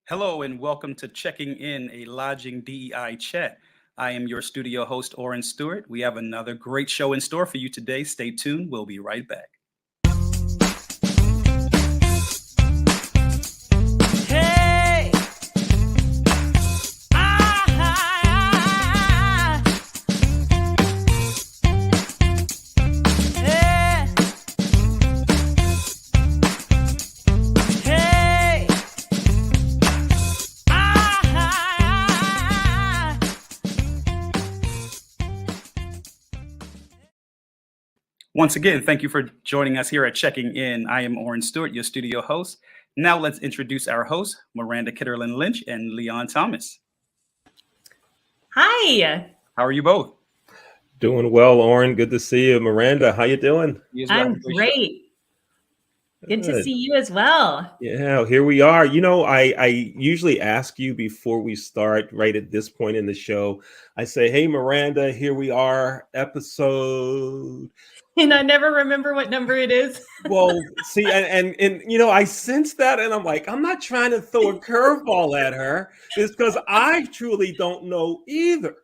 Hello and welcome to Checking In, a lodging DEI chat. I am your studio host, Oren Stewart. We have another great show in store for you today. Stay tuned. We'll be right back. Hey! Ah! Hey! Hey! Ah! Once again, thank you for joining us here at Checking In. I am Oren Stewart, your studio host. Now let's introduce our hosts, Miranda Kitterlin Lynch and Leon Thomas. Hi, How are you both? Doing well, Oren. Good to see you. Miranda, how you doing? You as well? I'm great. Good to see you as well. Yeah, here we are. I usually ask you before we start, right at this point in the show. I say, hey, Miranda, here we are, episode. And I never remember what number it is. Well, see, and I sense that, and I'm like, I'm not trying to throw a curveball at her. It's because I truly don't know either.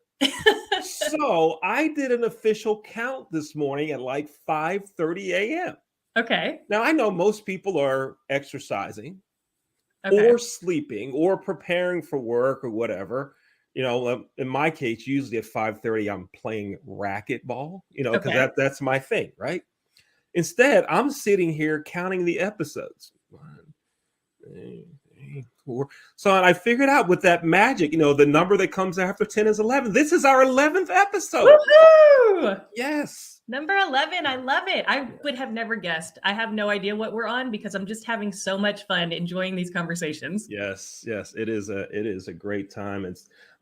So I did an official count this morning at like 5:30 a.m. Okay. Now, I know most people are exercising Okay. or sleeping or preparing for work or whatever. In my case, usually at 5:30, I'm playing racquetball, because Okay. that's my thing, right? Instead, I'm sitting here counting the episodes. 1, 2, 3, 4. So and I figured out with that magic, the number that comes after 10 is 11. This is our 11th episode. Woohoo! Yes. Number 11. I love it. I would have never guessed. I have no idea what we're on because I'm just having so much fun enjoying these conversations. Yes, it is a great time. I'm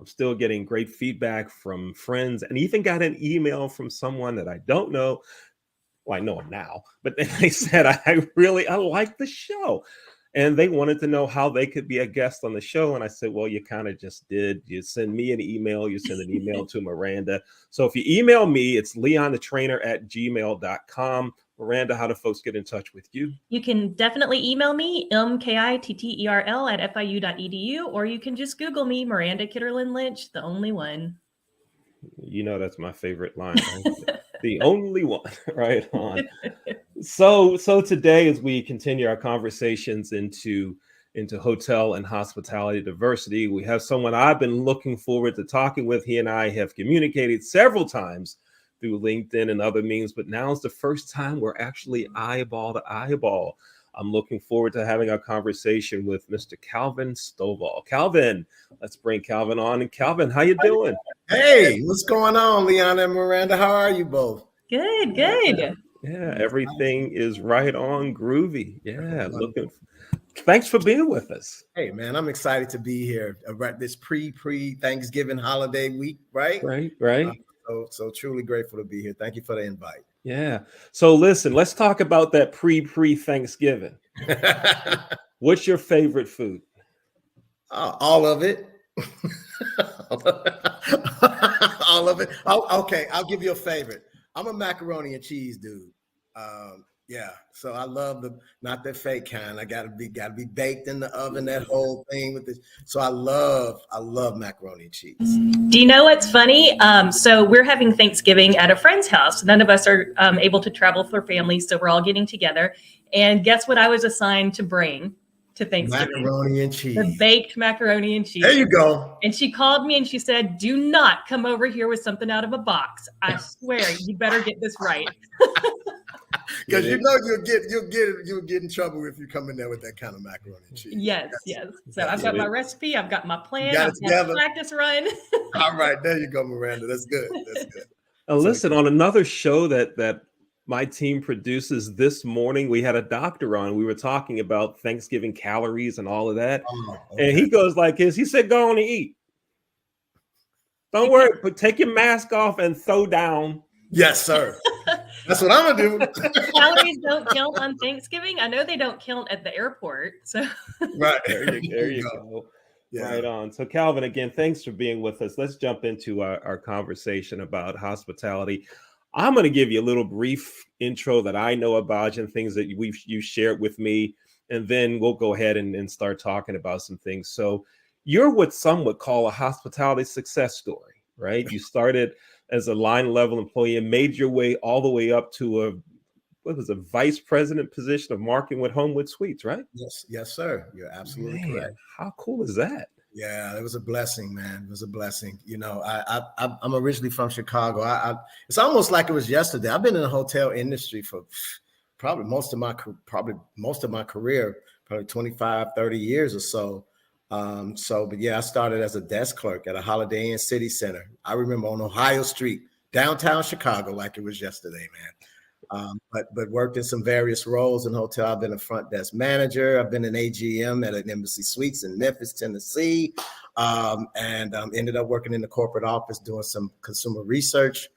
still getting great feedback from friends, and even got an email from someone that I don't know. Well, I know him now, but they said I like the show, and they wanted to know how they could be a guest on the show. And I said, well, you kind of just did. You send me an email, you send an email to Miranda. So if you email me, it's leonthetrainer@gmail.com. Miranda, how do folks get in touch with you? You can definitely email me, mkitterl@fiu.edu, or you can just Google me, Miranda Kitterlin Lynch, the only one. That's my favorite line. Right? The only one. Right on. So today, as we continue our conversations into hotel and hospitality diversity, we have someone I've been looking forward to talking with. He and I have communicated several times through LinkedIn and other means, but now is the first time we're actually eyeball to eyeball. I'm looking forward to having a conversation with Mr. Calvin Stovall. Calvin, let's bring Calvin on. And Calvin, how you doing? Hey, what's going on, Leon and Miranda? How are you both? Good. Yeah, everything is right on groovy. Yeah, thanks for being with us. Hey, man, I'm excited to be here. This pre-Thanksgiving holiday week, right? Right. So truly grateful to be here. Thank you for the invite. Yeah. So listen, let's talk about that pre-Thanksgiving. What's your favorite food? All of it. All of it. Okay, I'll give you a favorite. I'm a macaroni and cheese dude. Yeah, so I love not the fake kind. I gotta be baked in the oven. That whole thing with this. So I love macaroni and cheese. Do you know what's funny? So we're having Thanksgiving at a friend's house. None of us are able to travel for family, so we're all getting together. And guess what I was assigned to bring to Thanksgiving? Macaroni and cheese. The baked macaroni and cheese. There you go. And she called me and she said, "Do not come over here with something out of a box. I swear, you better get this right." Because you'll get in trouble if you come in there with that kind of macaroni and cheese. Yes. So I've got my recipe, I've got my plan, got I've got a practice run. All right, there you go, Miranda. That's good. Listen, on another show that my team produces this morning, we had a doctor on. We were talking about Thanksgiving calories and all of that. Oh, okay. And he goes like this. He said, go on and eat. Don't worry, but take your mask off and throw down. Yes, sir. That's what I'm gonna do. Calories don't count on Thanksgiving. I know they don't count at the airport. So right there you go. Yeah. Right on. So Calvin, again, thanks for being with us. Let's jump into our conversation about hospitality. I'm going to give you a little brief intro that I know about you and things that you shared with me. and then we'll go ahead and start talking about some things. So you're what some would call a hospitality success story, right? You started as a line level employee and made your way all the way up to a vice president position of marketing with Homewood Suites, right? Yes, sir. You're absolutely correct. How cool is that? Yeah, it was a blessing, man. It was a blessing. You know, I'm originally from Chicago. It's almost like it was yesterday. I've been in the hotel industry for probably most of my career, probably 25, 30 years or so. But yeah, I started as a desk clerk at a Holiday Inn City Center. I remember on Ohio Street, downtown Chicago, like it was yesterday, man. But worked in some various roles in hotel. I've been a front desk manager. I've been an AGM at an Embassy Suites in Memphis, Tennessee, and ended up working in the corporate office doing some consumer research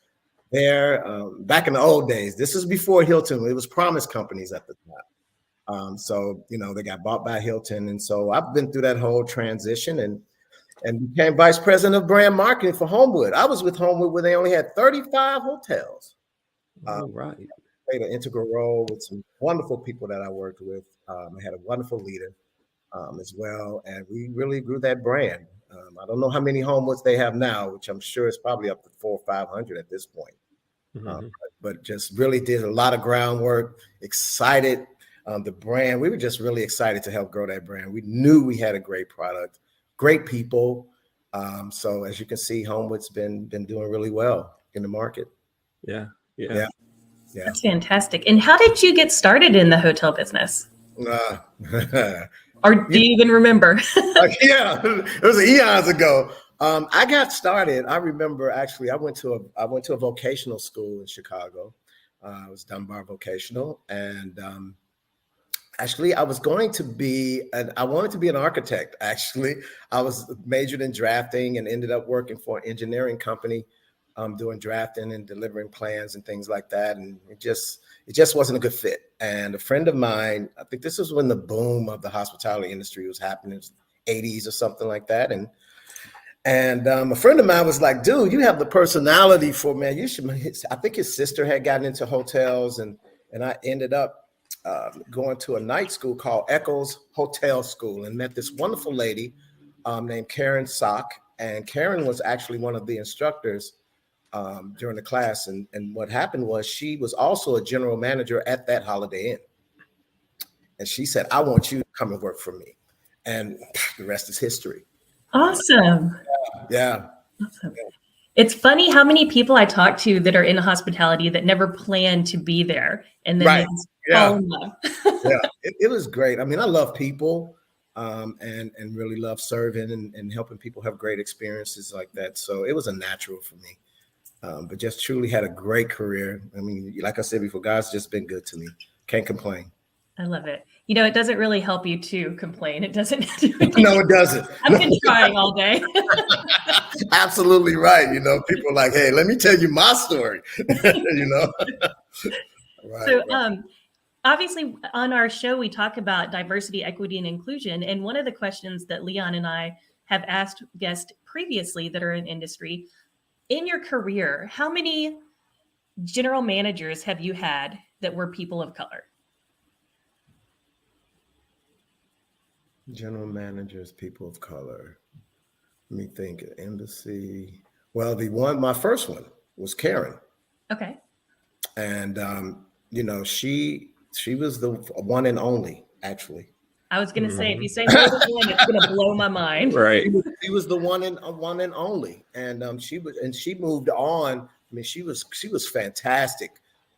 there. Back in the old days, this is before Hilton. It was Promise Companies at the time. So, you know, they got bought by Hilton. And so I've been through that whole transition and became vice president of brand marketing for Homewood. I was with Homewood where they only had 35 hotels. Right. Played an integral role with some wonderful people that I worked with. I had a wonderful leader as well, and we really grew that brand. I don't know how many Homewoods they have now, which I'm sure is probably up to 400 or 500 at this point. But just really did a lot of groundwork. Excited the brand. We were just really excited to help grow that brand. We knew we had a great product, great people. So as you can see, Homewood's been doing really well in the market. Yeah. That's fantastic. And how did you get started in the hotel business? Or do you even remember? Yeah, it was eons ago. I got started. I remember actually I went to a vocational school in Chicago. It was Dunbar Vocational, and actually I wanted to be an architect. Actually, I was majored in drafting and ended up working for an engineering company. Doing drafting and delivering plans and things like that. And it just wasn't a good fit. And a friend of mine, I think this was when the boom of the hospitality industry was happening, it was 80s or something like that. And a friend of mine was like, dude, you have the personality for, man, you should, I think his sister had gotten into hotels and I ended up going to a night school called Echoes Hotel School and met this wonderful lady named Karen Sock. And Karen was actually one of the instructors during the class. And what happened was she was also a general manager at that Holiday Inn. And she said, I want you to come and work for me. And the rest is history. Awesome. Yeah. Awesome. It's funny how many people I talk to that are in hospitality that never plan to be there. And then Right. they fall in love. Yeah. It was great. I mean, I love people and really love serving and helping people have great experiences like that. So it was a natural for me. But just truly had a great career. I mean, like I said before, God's just been good to me. Can't complain. I love it. You know, it doesn't really help you to complain. It doesn't. No, it doesn't. I've been trying all day. Absolutely right. You know, people are like, hey, let me tell you my story. You know? Right, So, right. obviously on our show, we talk about diversity, equity, and inclusion. And one of the questions that Leon and I have asked guests previously that are in industry, in your career, how many general managers have you had that were people of color? General managers, people of color. Let me think. Embassy. Well, my first one was Karen. Okay. And, you know, she was the one and only, actually. I was going to say, if you say more than one, it's going to blow my mind. Right. She was the one and only, and she moved on. I mean, she was fantastic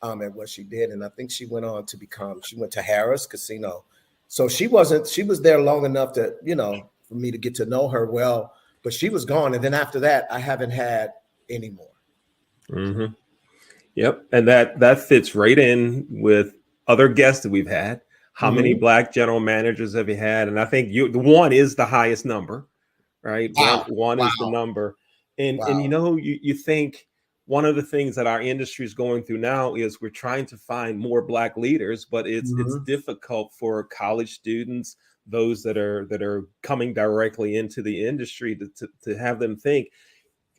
at what she did, and I think she went on to she went to Harrah's Casino. So she was there long enough to, you know, for me to get to know her well, but she was gone, and then after that, I haven't had any more. Mm-hmm. Yep, and that fits right in with other guests that we've had. How many Black general managers have you had? And I think the one is the highest number, right? Wow. One is the number. And you know, you think one of the things that our industry is going through now is we're trying to find more Black leaders, but it's difficult for college students, those that are coming directly into the industry to have them think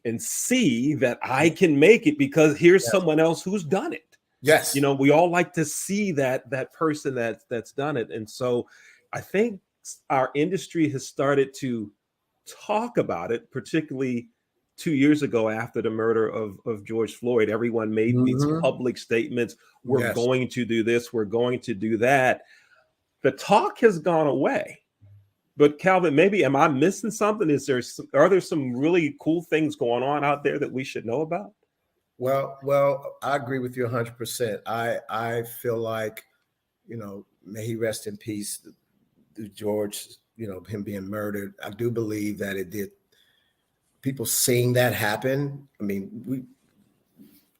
and see that I can make it because here's someone else who's done it. Yes. You know, we all like to see that person that's done it. And so I think our industry has started to talk about it, particularly 2 years ago after the murder of George Floyd. Everyone made these public statements. We're Yes. going to do this. We're going to do that. The talk has gone away. But Calvin, maybe am I missing something? Are there some really cool things going on out there that we should know about? Well, I agree with you 100%. I feel like, may he rest in peace, George, him being murdered. I do believe that it did. People seeing that happen, I mean, we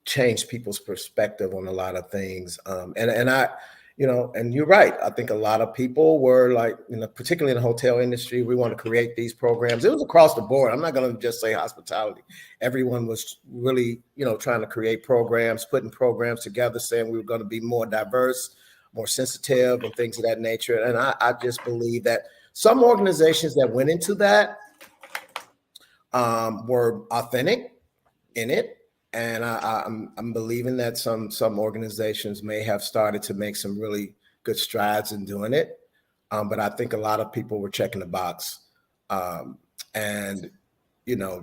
changed people's perspective on a lot of things. And I, and you're right. I think a lot of people were like, particularly in the hotel industry, we want to create these programs. It was across the board. I'm not going to just say hospitality. Everyone was really, trying to create programs, putting programs together, saying we were going to be more diverse, more sensitive, and things of that nature. And I just believe that some organizations that went into that were authentic in it. And I'm believing that some organizations may have started to make some really good strides in doing it. But I think a lot of people were checking the box. And,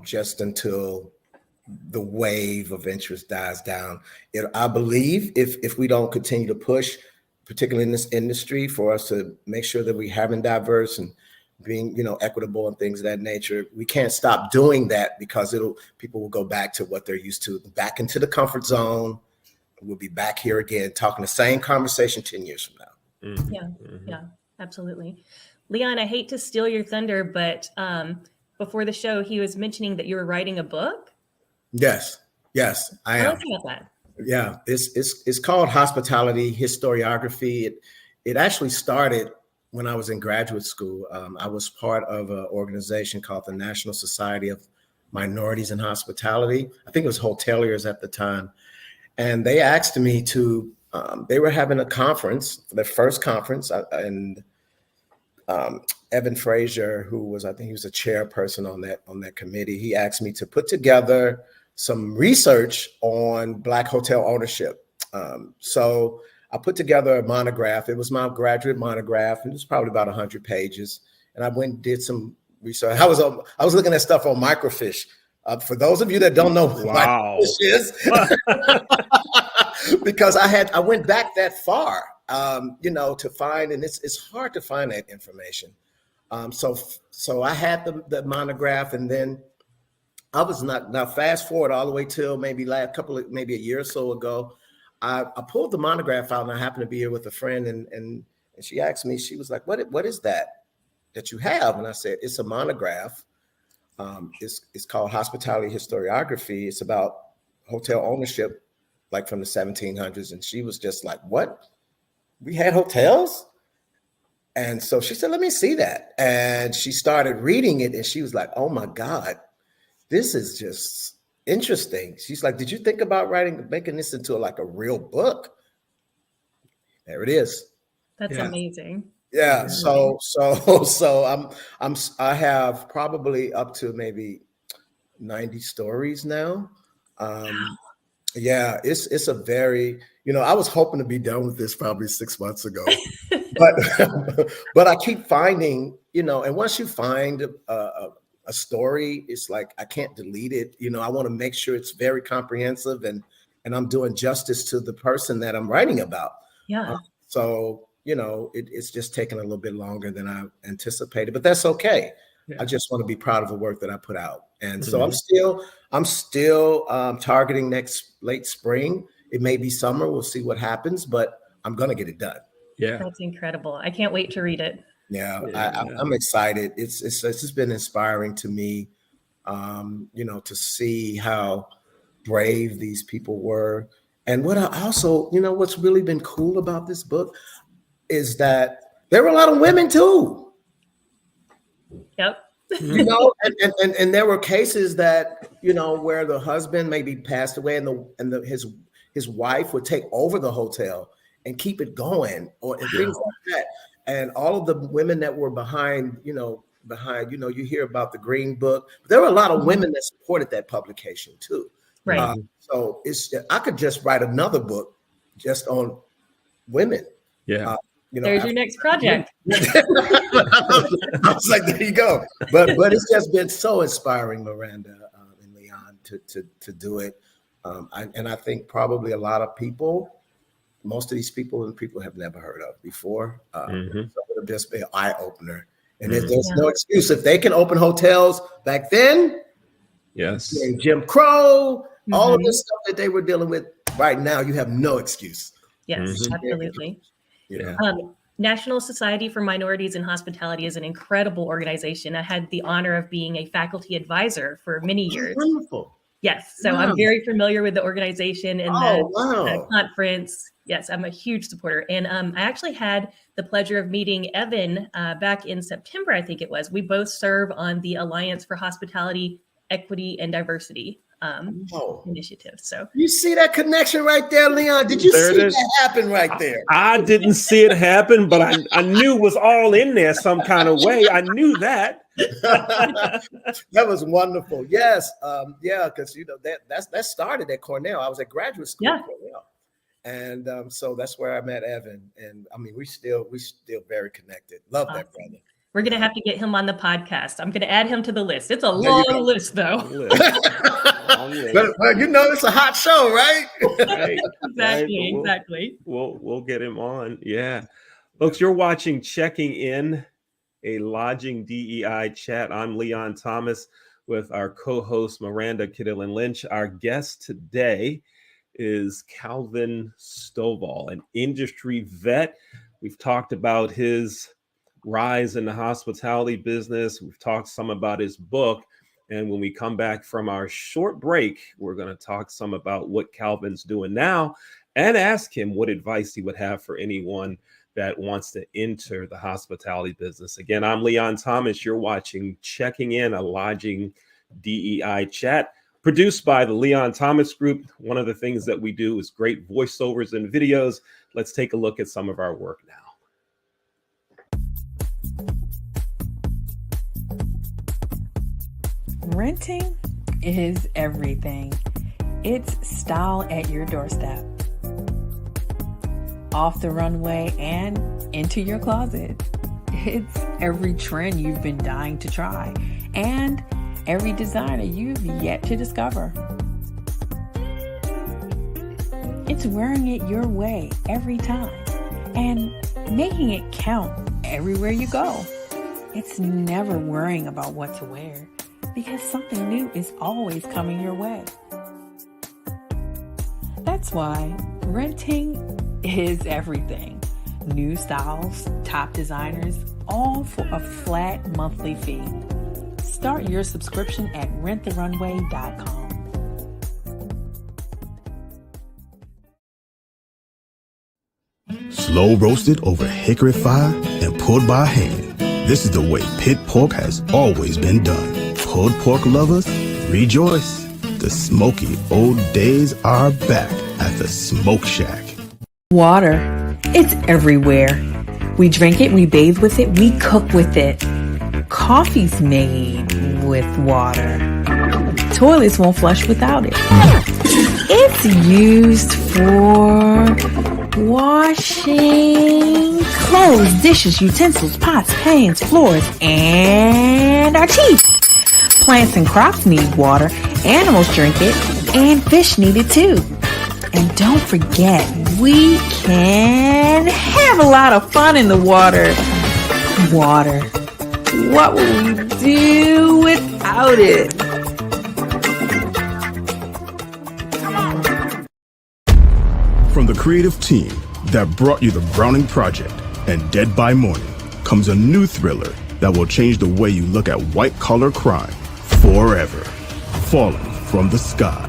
just until the wave of interest dies down, I believe if we don't continue to push, particularly in this industry, for us to make sure that we're having diverse and being, equitable and things of that nature, we can't stop doing that, because people will go back to what they're used to, back into the comfort zone. We'll be back here again, talking the same conversation 10 years from now. Mm-hmm. Yeah, absolutely. Leon, I hate to steal your thunder, but before the show, he was mentioning that you were writing a book. Yes, I am. Tell us about that. Yeah, it's called Hospitality Historiography. It actually started when I was in graduate school. I was part of an organization called the National Society of Minorities in Hospitality. I think it was hoteliers at the time. And they asked me to, they were having a conference, their first conference, and Evan Frazier, I think he was a chairperson on that committee, he asked me to put together some research on Black hotel ownership. So I put together a monograph. It was my graduate monograph. It was probably about 100 pages. And I went and did some research. I was looking at stuff on microfiche. For those of you that don't know what microfiche is, because I went back that far, to find, and it's hard to find that information. So I had the monograph, and then I was now fast forward all the way till maybe maybe a year or so ago. I pulled the monograph out, and I happened to be here with a friend, and she asked me, she was like, what is that you have? And I said, it's a monograph. It's called Hospitality Historiography. It's about hotel ownership, like from the 1700s. And she was just like, what? We had hotels? And so she said, let me see that. And she started reading it, and she was like, oh my God, this is just interesting. She's like, did you think about making this into a real book? There it is. That's amazing. Yeah. So I have probably up to maybe 90 stories now. Yeah, it's a very, I was hoping to be done with this probably 6 months ago, but I keep finding, and once you find a story, it's like I can't delete it. I want to make sure it's very comprehensive and I'm doing justice to the person that I'm writing about. Yeah. So it's just taking a little bit longer than I anticipated, but that's okay. Yeah. I just want to be proud of the work that I put out, and so I'm still targeting next late spring. It may be summer. We'll see what happens, but I'm gonna get it done. Yeah, that's incredible. I can't wait to read it. Yeah, I'm excited. It's just been inspiring to me, to see how brave these people were. And what I also, what's really been cool about this book is that there were a lot of women too. Yep. And there were cases that, where the husband maybe passed away and his wife would take over the hotel and keep it going and things like that. And all of the women that were behind, you hear about the Green Book. There were a lot of women that supported that publication too. Right. So I could just write another book just on women. Yeah. There's your next project. I was like, there you go. But it's just been so inspiring, Miranda and Leon, to do it. I think probably a lot of people, most of these people have never heard of before. So it would just be an eye opener. And there's no excuse. If they can open hotels back then, yes, Jim Crow, all of this stuff that they were dealing with right now, you have no excuse. Yes, absolutely. Yeah. National Society for Minorities in Hospitality is an incredible organization. I had the honor of being a faculty advisor for many years. Wonderful. Yes, so I'm very familiar with the organization and the conference. Yes, I'm a huge supporter. And I actually had the pleasure of meeting Evan back in September, I think it was. We both serve on the Alliance for Hospitality, Equity, and Diversity initiative. So you see that connection right there, Leon? Did you see that happen right there? I didn't see it happen, but I knew it was all in there some kind of way. I knew that. That was wonderful. Yes. Because that started at Cornell. I was at graduate school at Cornell. And so that's where I met Evan. And I mean, we still very connected. Love that brother. We're going to have to get him on the podcast. I'm going to add him to the list. It's a long list, though. But it's a hot show, right? Exactly. We'll get him on. Yeah. Folks, you're watching Checking In, a lodging DEI chat. I'm Leon Thomas with our co-host Miranda Kitterlin Lynch. Our guest today is Calvin Stovall, an industry vet. We've talked about his rise in the hospitality business. We've talked some about his book. And when we come back from our short break, we're going to talk some about what Calvin's doing now and ask him what advice he would have for anyone that wants to enter the hospitality business. Again, I'm Leon Thomas. You're watching Checking In, a lodging DEI chat produced by the Leon Thomas Group. One of the things that we do is great voiceovers and videos. Let's take a look at some of our work now. Renting is everything. It's style at your doorstep, off the runway and into your closet. It's every trend you've been dying to try and every designer you've yet to discover. It's wearing it your way every time and making it count everywhere you go. It's never worrying about what to wear, because something new is always coming your way. That's why renting is everything. New styles, top designers, all for a flat monthly fee. Start your subscription at renttherunway.com. Slow roasted over hickory fire and pulled by hand. This is the way pit pork has always been done. Pulled pork lovers, rejoice. The smoky old days are back at the Smoke Shack. Water. It's everywhere. We drink it, we bathe with it, we cook with it. Coffee's made with water. Toilets won't flush without it. It's used for washing clothes, dishes, utensils, pots, pans, floors, and our teeth. Plants and crops need water, animals drink it, and fish need it too. And don't forget, we can have a lot of fun in the water. Water. What would we do without it? From the creative team that brought you The Browning Project and Dead by Morning comes a new thriller that will change the way you look at white-collar crime forever. Falling from the Sky.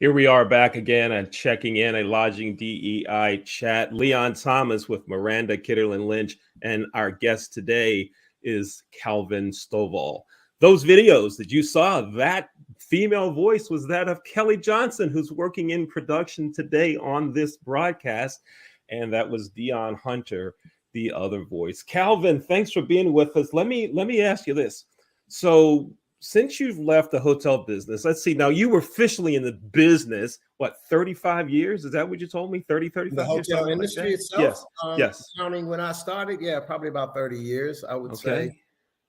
Here we are back again and Checking In, a lodging DEI chat. Leon Thomas with Miranda Kitterlin Lynch, and our guest today is Calvin Stovall. Those videos that you saw, that female voice was that of Kelly Johnson, who's working in production today on this broadcast. And that was Dion Hunter, the other voice. Calvin, thanks for being with us. Let me ask you this. So since you've left the hotel business, let's see, now you were officially in the business, what, 35 years? Is that what you told me? 35 The years? hotel industry like itself? Yes, yes. Counting when I started, yeah, probably about 30 years, I would say.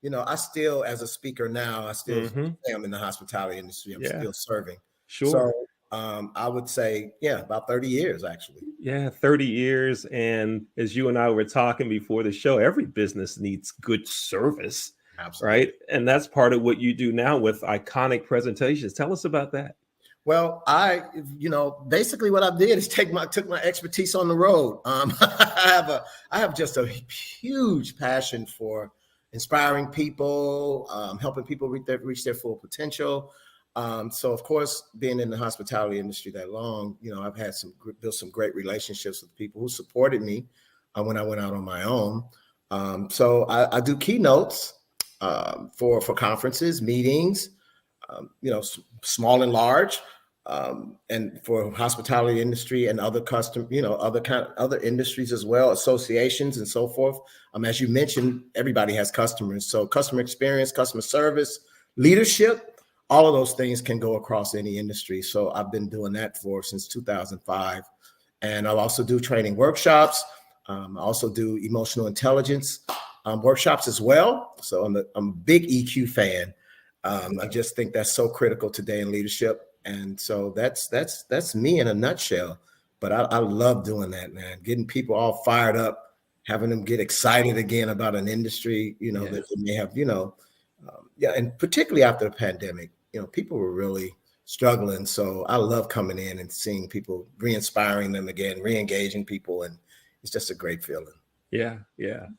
You know, I still, as a speaker now, I still am in the hospitality industry. I'm still serving. Sure. So I would say, yeah, about 30 years, actually. Yeah, 30 years. And as you and I were talking before the show, every business needs good service. Absolutely. Right. And that's part of what you do now with iconic presentations. Tell us about that. Well, basically what I did is took my expertise on the road. I have just a huge passion for inspiring people, helping people reach their full potential. So of course, being in the hospitality industry that long, I've had built some great relationships with people who supported me when I went out on my own. So I do keynotes for conferences, meetings, small and large, and for hospitality industry and other other industries as well, associations and so forth. As you mentioned, everybody has customers. So customer experience, customer service, leadership, all of those things can go across any industry. So I've been doing that since 2005. And I'll also do training workshops. I also do emotional intelligence workshops as well. So I'm a big EQ fan. I just think that's so critical today in leadership. And so that's me in a nutshell. But I love doing that, man. Getting people all fired up, having them get excited again about an industry, that they may have, and particularly after the pandemic, people were really struggling. So I love coming in and seeing people, re-inspiring them again, re-engaging people. And it's just a great feeling. Yeah.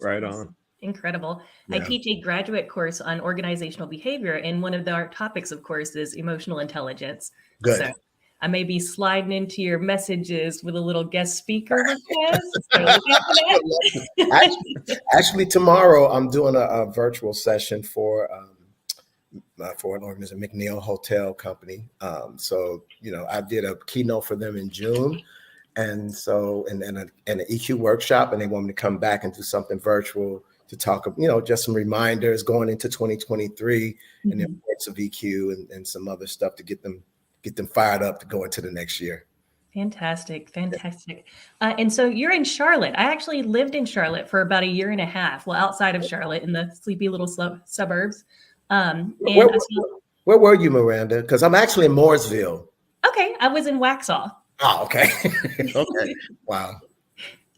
Right on. Incredible. Yeah. I teach a graduate course on organizational behavior, and one of our topics, of course, is emotional intelligence. Good. So I may be sliding into your messages with a little guest speaker request. So look out for that. Actually, tomorrow I'm doing a virtual session for an organization, McNeil Hotel Company. So I did a keynote for them in June. And so, and an EQ workshop, and they want me to come back and do something virtual to talk, just some reminders going into 2023 and the importance of EQ and some other stuff to get them fired up to go into the next year. Fantastic. And so you're in Charlotte. I actually lived in Charlotte for about a year and a half. Well, outside of Charlotte in the sleepy little suburbs. Where were you, Miranda? Because I'm actually in Mooresville. Okay, I was in Waxhaw. Oh, okay. Okay. Wow.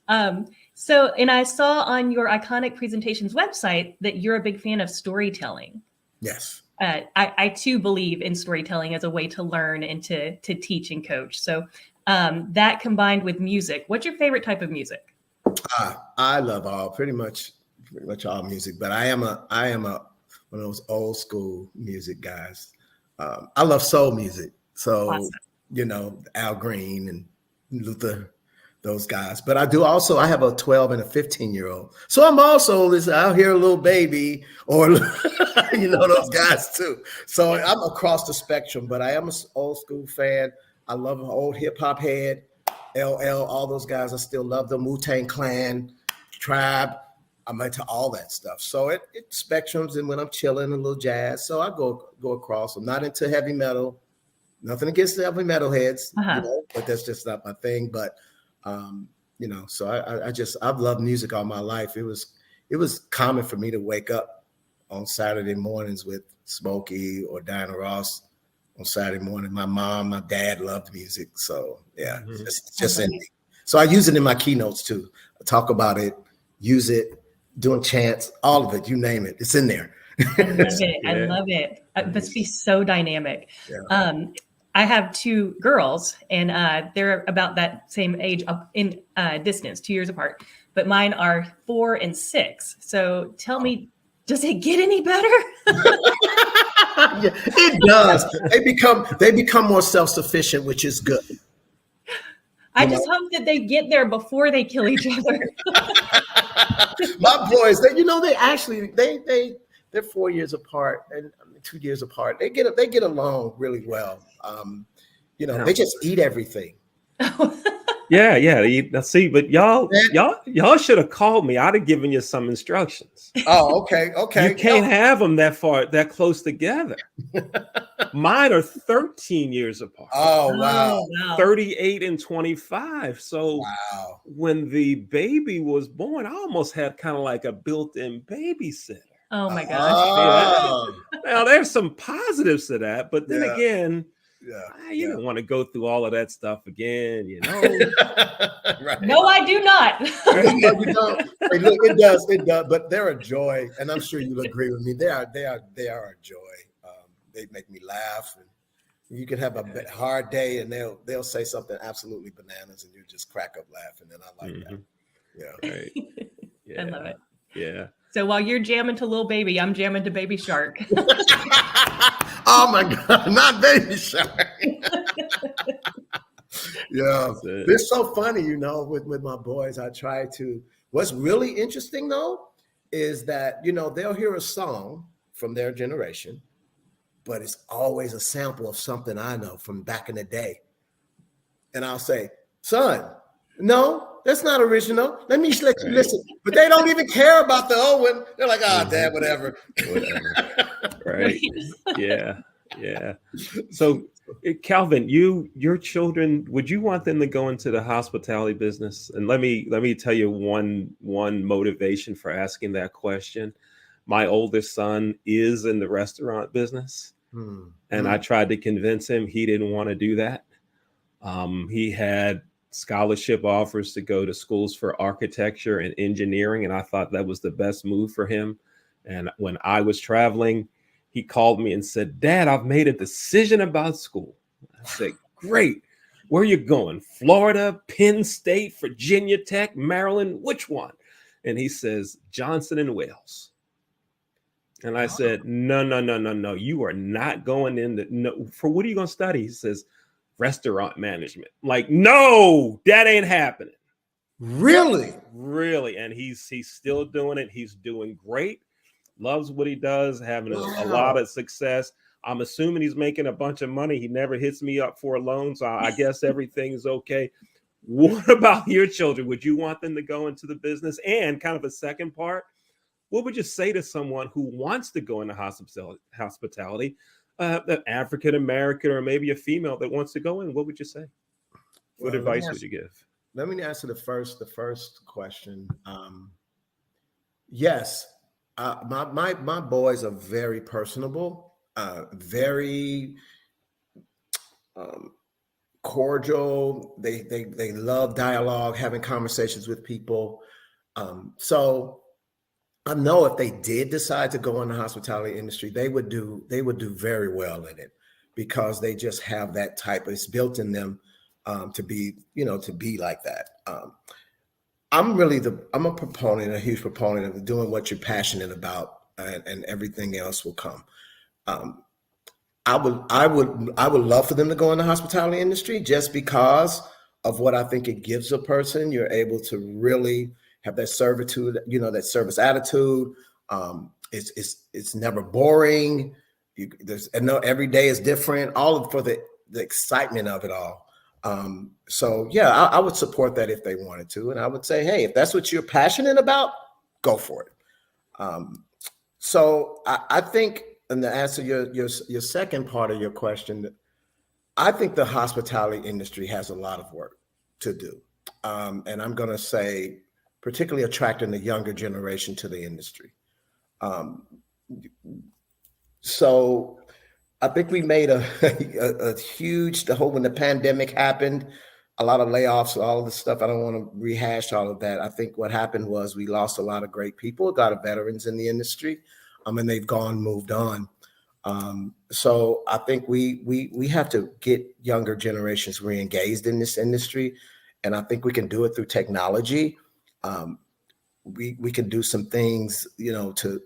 And I saw on your Iconic Presentations website that you're a big fan of storytelling. Yes. I too believe in storytelling as a way to learn and to teach and coach. So that combined with music, what's your favorite type of music? I love pretty much all music, but I am one of those old school music guys. I love soul music. So, awesome. Al Green and Luther, those guys. But I have a 12 and a 15-year-old. So I'm also out here, a little baby, or, those guys too. So I'm across the spectrum, but I am an old school fan. I love an old hip hop head, LL, all those guys. I still love them. Wu-Tang Clan, Tribe. I'm into all that stuff. So it spectrums, and when I'm chilling, a little jazz. So I go across. I'm not into heavy metal. Nothing against the heavy metal heads, but that's just not my thing. But so I've loved music all my life. It was common for me to wake up on Saturday mornings with Smokey or Diana Ross on Saturday morning. My mom, my dad loved music. So yeah, just in me. So I use it in my keynotes too. I talk about it, use it, doing chants, all of it, you name it. It's in there. I love it. It must be so dynamic. Yeah. I have two girls, and they're about that same age in distance, 2 years apart. But mine are 4 and 6. So tell me, does it get any better? Yeah, it does. They become more self-sufficient, which is good. I just hope that they get there before they kill each other. My boys, they're 4 years apart and 2 years apart. They get along really well. They just eat everything. Yeah, now see, but y'all should have called me. I'd have given you some instructions. Oh, okay. You can't have them that close together. Mine are 13 years apart. Oh, wow. 38 and 25. So Wow. when the baby was born, I almost had kind of like a built-in babysitter. Oh my gosh. Oh. Now there's some positives to that, but then Yeah. again, you Yeah. don't want to go through all of that stuff again, you know. Right. No, I do not. No, you don't. Hey, look, it does, but they're a joy, and I'm sure you'll agree with me. They are a joy. They make me laugh, and you can have a hard day, and they'll say something absolutely bananas, and you just crack up laughing, and I like that. Yeah, right. Yeah. I love it. Yeah. So while you're jamming to Lil Baby, I'm jamming to Baby Shark. Oh my God, not Baby Shark. Yeah, it's so funny, with my boys. I try to. What's really interesting though is that they'll hear a song from their generation, but it's always a sample of something I know from back in the day, and I'll say, "Son, no, that's not original. Let me let you listen." But they don't even care about the old one. They're like, "Ah, Dad, whatever." Right. Yeah. So, Calvin, your children, would you want them to go into the hospitality business? And let me tell you one motivation for asking that question. My oldest son is in the restaurant business, and I tried to convince him he didn't want to do that. He had scholarship offers to go to schools for architecture and engineering, and I thought that was the best move for him. And when I was traveling, he called me and said, "Dad, I've made a decision about school." I said, "Great. Where are you going? Florida, Penn State, Virginia Tech, Maryland? Which one?" And he says, "Johnson and Wales." And I said, No. You are not going in. No. For what are you going to study? He says, "Restaurant management." I'm like, no, that ain't happening. Really? And he's still doing it. He's doing great. Loves what he does, having a lot of success. I'm assuming he's making a bunch of money. He never hits me up for a loan, so I guess everything's okay. What about your children? Would you want them to go into the business? And kind of a second part, what would you say to someone who wants to go into hospitality, an African American or maybe a female that wants to go in? What would you say? What advice would you give? Let me answer the first question. Yes. My boys are very personable, very cordial. They love dialogue, having conversations with people. So I know if they did decide to go in the hospitality industry, they would do very well in it, because they just have that type. It's built in them to be like that. I'm a huge proponent of doing what you're passionate about, and everything else will come. I would love for them to go in the hospitality industry, just because of what I think it gives a person. You're able to really have that servitude, that service attitude. It's never boring. Every day is different. For the excitement of it all. So yeah, I would support that if they wanted to, and I would say, hey, if that's what you're passionate about, go for it. So I think, and to answer your second part of your question, I think the hospitality industry has a lot of work to do, and I'm going to say, particularly attracting the younger generation to the industry. So I think we made a huge, when the pandemic happened, a lot of layoffs, all of this stuff. I don't want to rehash all of that. I think what happened was we lost a lot of great people, a lot of veterans in the industry, and they've moved on. So I think we have to get younger generations re-engaged in this industry, and I think we can do it through technology. We can do some things, to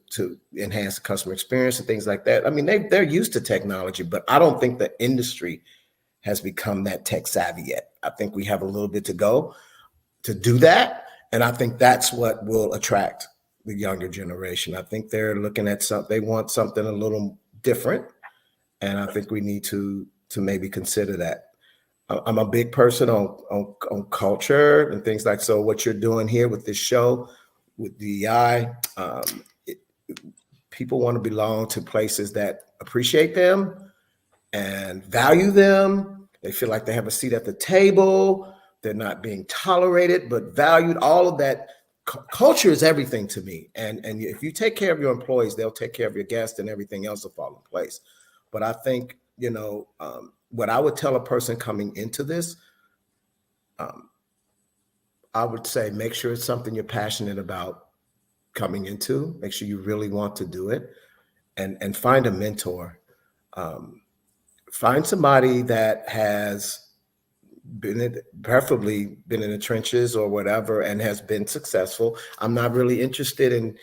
enhance the customer experience and things like that. I mean, they're used to technology, but I don't think the industry has become that tech savvy yet. I think we have a little bit to go to do that. And I think that's what will attract the younger generation. I think they're looking at they want something a little different. And I think we need to maybe consider that. I'm a big person on culture and things like, so what you're doing here with this show, with DEI, people want to belong to places that appreciate them and value them. They feel like they have a seat at the table. They're not being tolerated, but valued. All of that. Culture is everything to me. And if you take care of your employees, they'll take care of your guests, and everything else will fall in place. But I think, what I would tell a person coming into this, I would say, make sure it's something you're passionate about coming into. Make sure you really want to do it, and find a mentor. Find somebody that has preferably been in the trenches or whatever and has been successful. I'm not really interested in,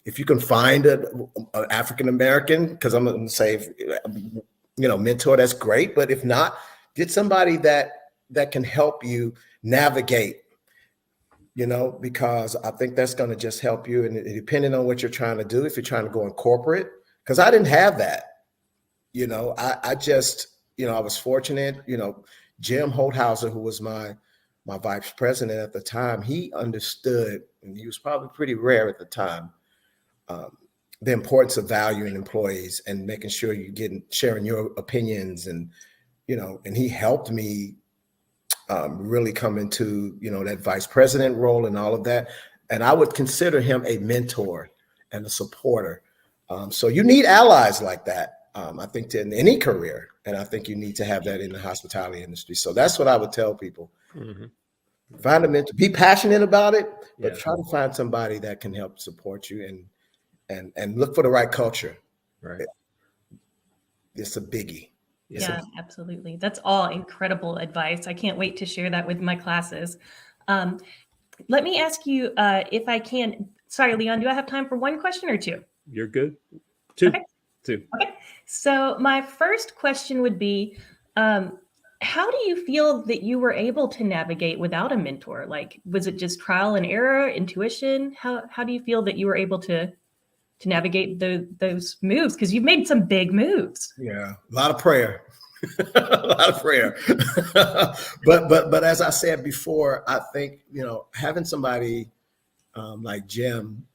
if you can find an African-American, because I'm going to say, mentor, that's great. But if not, get somebody that can help you navigate, because I think that's going to just help you. And depending on what you're trying to do, if you're trying to go in corporate, because I didn't have that, I just, I was fortunate, Jim Holthauser, who was my vice president at the time, he understood, and he was probably pretty rare at the time, the importance of valuing employees and making sure you're sharing your opinions, and he helped me really come into that vice president role and all of that. And I would consider him a mentor and a supporter. So you need allies like that. I think in any career, and I think you need to have that in the hospitality industry. So that's what I would tell people. Mm-hmm. Find a mentor, be passionate about it, but try to find somebody that can help support you, and look for the right culture. Right. It's a biggie. Absolutely. That's all incredible advice. I can't wait to share that with my classes. Let me ask you, if I can, sorry, Leon, do I have time for one question or two? You're good. Two. Okay. Two. Okay. So my first question would be, how do you feel that you were able to navigate without a mentor? Like, was it just trial and error, intuition? How do you feel that you were able to navigate those moves? Because you've made some big moves. Yeah, a lot of prayer. A lot of prayer. but as I said before, I think, having somebody like Jim,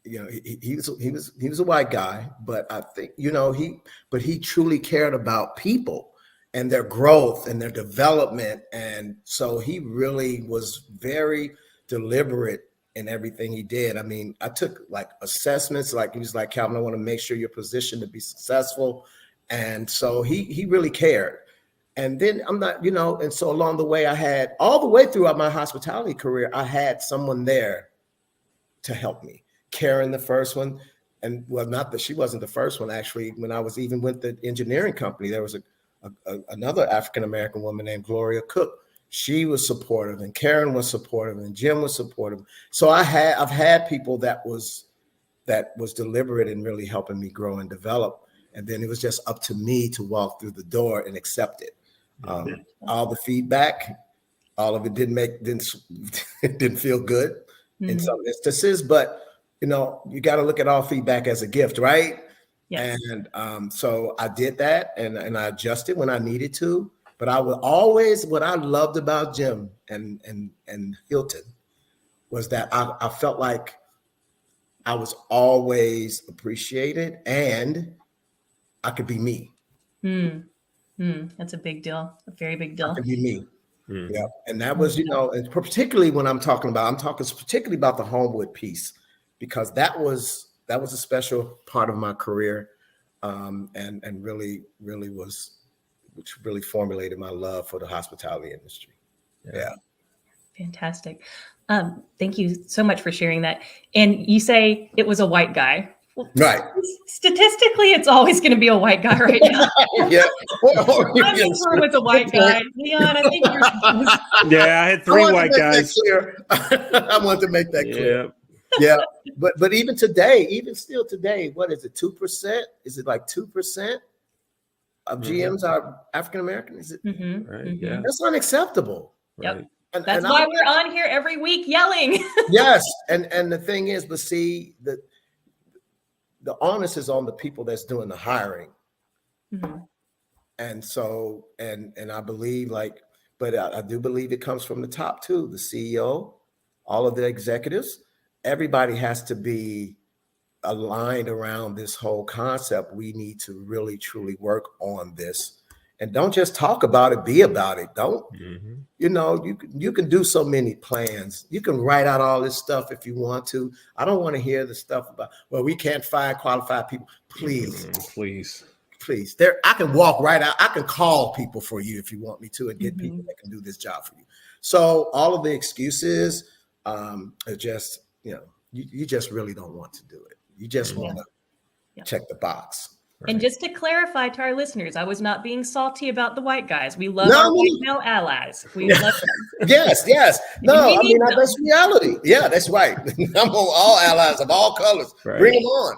he was a white guy, but I think, he truly cared about people and their growth and their development. And so he really was very deliberate in everything he did. I mean, I took like assessments, like he was like, Calvin, I want to make sure you're positioned to be successful. And so he really cared. And then I'm not, and so along the way, I had all the way throughout my hospitality career, I had someone there to help me. Karen, the first one, and not that she wasn't the first one, actually. When I was even with the engineering company, there was another African-American woman named Gloria Cook. She was supportive, and Karen was supportive, and Jim was supportive. So I've had people that was deliberate in really helping me grow and develop. And then it was just up to me to walk through the door and accept it. All the feedback, all of it didn't feel good in some instances, but you got to look at all feedback as a gift, right? Yes. And so I did that, and I adjusted when I needed to. But I would always, what I loved about Jim and Hilton was that I felt like I was always appreciated and I could be me. That's a big deal, a very big deal. I could be me. Yeah. And that was, and particularly when I'm talking particularly about the Homewood piece, because that was a special part of my career, and really was, which really formulated my love for the hospitality industry. Yeah. Fantastic. Thank you so much for sharing that. And you say it was a white guy. Well, right. Statistically, it's always going to be a white guy right now. Yeah. I'm sure with a white guy. Leon, I think you're. Yeah, I had three white guys. I want to make that clear. Yeah. But even still today, what is it? 2%? Is it like 2%? Of GMs are African American? Is it? Right. Yeah. That's unacceptable. Yep. Right. That's why we're on here every week yelling. Yes. And the thing is, but see, the onus is on the people that's doing the hiring. And so, and I believe like, but I do believe it comes from the top too, the CEO, all of the executives, everybody has to be aligned around this whole concept. We need to really, truly work on this. And don't just talk about it, be about it. Don't, you know, you can do so many plans. You can write out all this stuff if you want to. I don't want to hear the stuff about, well, we can't find qualified people. Please. Please. There, I can walk right out. I can call people for you if you want me to and get people that can do this job for you. So all of the excuses are just, you know, you just really don't want to do it. You just want to check the box. Right. And just to clarify to our listeners, I was not being salty about the white guys. We love our white male allies. We love them. Yes. No, I mean, that's reality. Yeah, that's right. I'm on all allies of all colors. Right. Bring them on.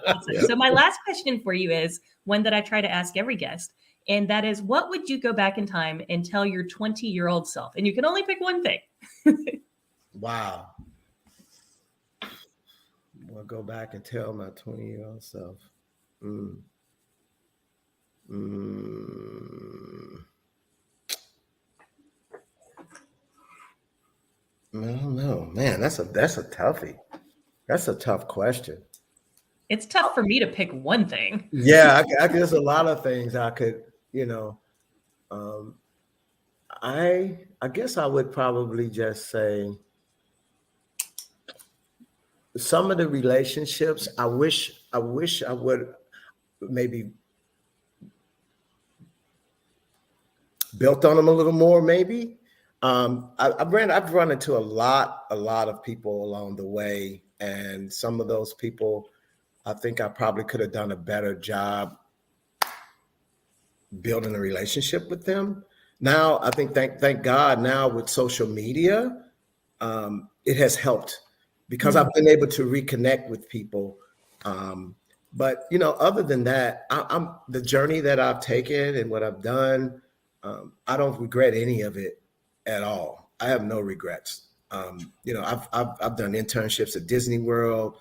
Awesome. So my last question for you is one that I try to ask every guest, and that is, what would you go back in time and tell your 20-year-old self? And you can only pick one thing. Wow. I'll go back and tell my 20-year-old self. I don't know, man. That's a toughie. That's a tough question. It's tough for me to pick one thing. Yeah, I guess a lot of things I could, you know. I guess I would probably just say some of the relationships. I wish I would maybe built on them a little more. Maybe I've run into a lot of people along the way, and some of those people, I think I probably could have done a better job building a relationship with them. Now, I think thank God now with social media, it has helped because I've been able to reconnect with people. But, you know, other than that, I'm the journey that I've taken and what I've done, I don't regret any of it at all. I have no regrets. You know, I've done internships at Disney World.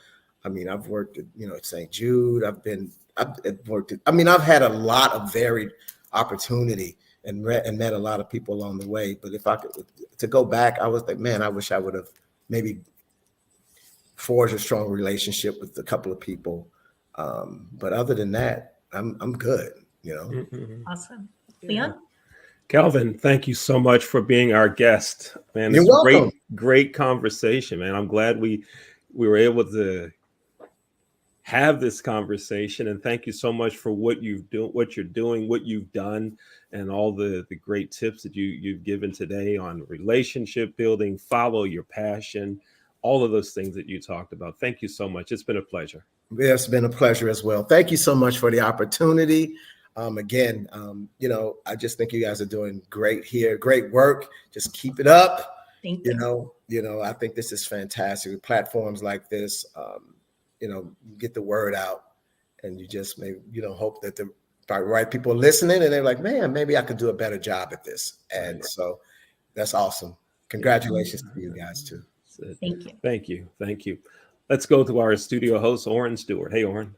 I mean, I've worked at, you know, at St. Jude. I've had a lot of varied opportunity and met a lot of people along the way. But if I could to go back, I was like, man, I wish I would have maybe forged a strong relationship with a couple of people. But other than that, I'm good, you know. Awesome. Leon? Calvin, thank you so much for being our guest. Man, You're welcome. Great conversation, man. I'm glad we were able to have this conversation, and thank you so much for what you're doing, what you've done, and all the great tips that you've given today on relationship building, follow your passion, all of those things that you talked about. Thank you so much. It's been a pleasure. It's been a pleasure as well. Thank you so much for the opportunity. Again, you know, I just think you guys are doing great here. Great work. Just keep it up. Thank you. You know, I think this is fantastic. With platforms like this, you know, get the word out, and you just hope that the right people are listening, and they're like, man, maybe I could do a better job at this. And so that's awesome. Congratulations to you guys too. Thank you. Thank you. Let's go to our studio host, Oren Stewart. Hey, Oren.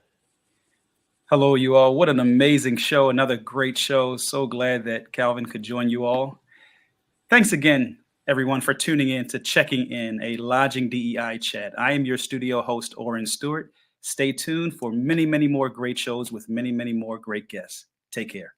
Hello, you all. What an amazing show. Another great show. So glad that Calvin could join you all. Thanks again, everyone, for tuning in to Checking In, a Lodging DEI chat. I am your studio host, Oren Stewart. Stay tuned for many, many more great shows with many, many more great guests. Take care.